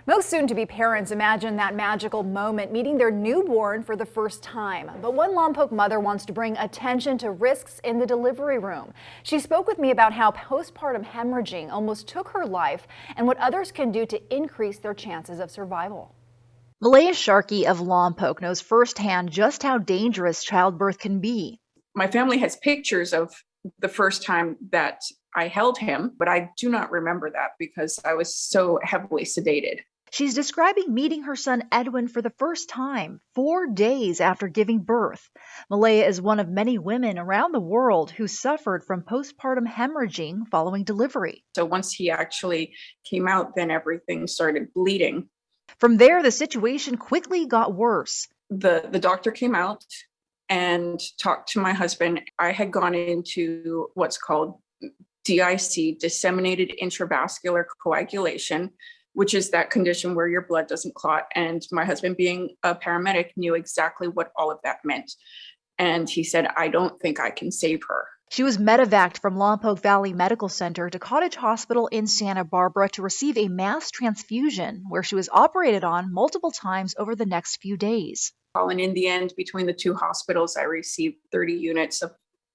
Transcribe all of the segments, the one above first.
Most soon-to-be parents imagine that magical moment meeting their newborn for the first time. But one Lompoc mother wants to bring attention to risks in the delivery room. She spoke with me about how postpartum hemorrhaging almost took her life and what others can do to increase their chances of survival. Malaya Sharkey of Lompoc knows firsthand just how dangerous childbirth can be. My family has pictures of the first time that I held him, but I do not remember that because I was so heavily sedated. She's describing meeting her son Edwin for the first time 4 days after giving birth. Malaya is one of many women around the world who suffered from postpartum hemorrhaging following delivery. So once he actually came out, then everything started bleeding. From there, the situation quickly got worse. The doctor came out and talked to my husband. I had gone into what's called DIC, disseminated intravascular coagulation, which is that condition where your blood doesn't clot. And my husband, being a paramedic, knew exactly what all of that meant. And he said, I don't think I can save her. She was medevaced from Lompoc Valley Medical Center to Cottage Hospital in Santa Barbara to receive a mass transfusion, where she was operated on multiple times over the next few days. And in the end, between the two hospitals, I received 30 units of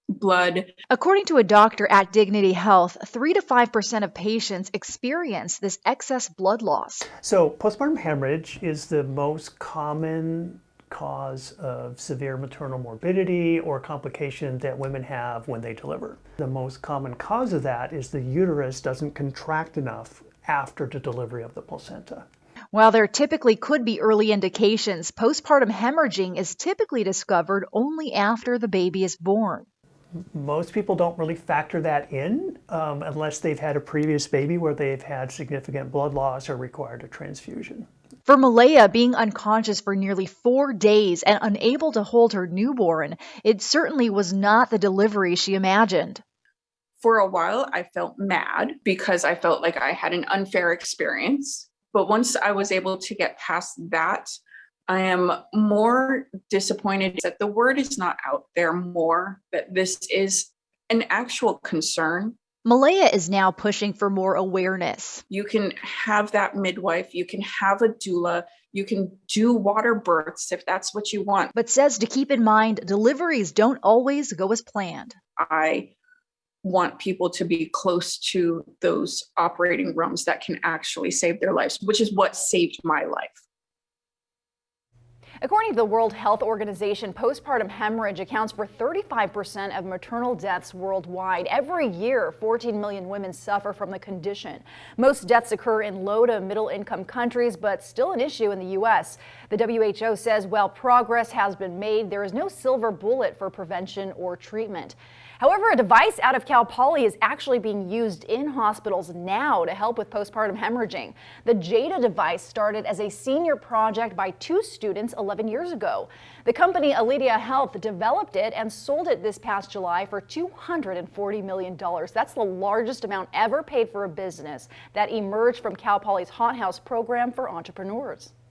blood. According to a doctor at Dignity Health, 3 to 5% of patients experience this excess blood loss. So postpartum hemorrhage is the most common cause of severe maternal morbidity or complication that women have when they deliver. The most common cause of that is the uterus doesn't contract enough after the delivery of the placenta. While there typically could be early indications, postpartum hemorrhaging is typically discovered only after the baby is born. Most people don't really factor that in unless they've had a previous baby where they've had significant blood loss or required a transfusion. For Malaya, being unconscious for nearly 4 days and unable to hold her newborn, it certainly was not the delivery she imagined. For a while, I felt mad because I felt like I had an unfair experience. But once I was able to get past that, I am more disappointed that the word is not out there more, that this is an actual concern. Malaya is now pushing for more awareness. You can have that midwife, you can have a doula, you can do water births if that's what you want. But says to keep in mind, deliveries don't always go as planned. I want people to be close to those operating rooms that can actually save their lives, which is what saved my life. According to the World Health Organization, postpartum hemorrhage accounts for 35% of maternal deaths worldwide. Every year, 14 million women suffer from the condition. Most deaths occur in low to middle income countries, but still an issue in the U.S. The WHO says while progress has been made, there is no silver bullet for prevention or treatment. However, a device out of Cal Poly is actually being used in hospitals now to help with postpartum hemorrhaging. The Jada device started as a senior project by 2 students 11 years ago. The company Aledia Health developed it and sold it this past July for $240 million. That's the largest amount ever paid for a business that emerged from Cal Poly's Hot House program for entrepreneurs.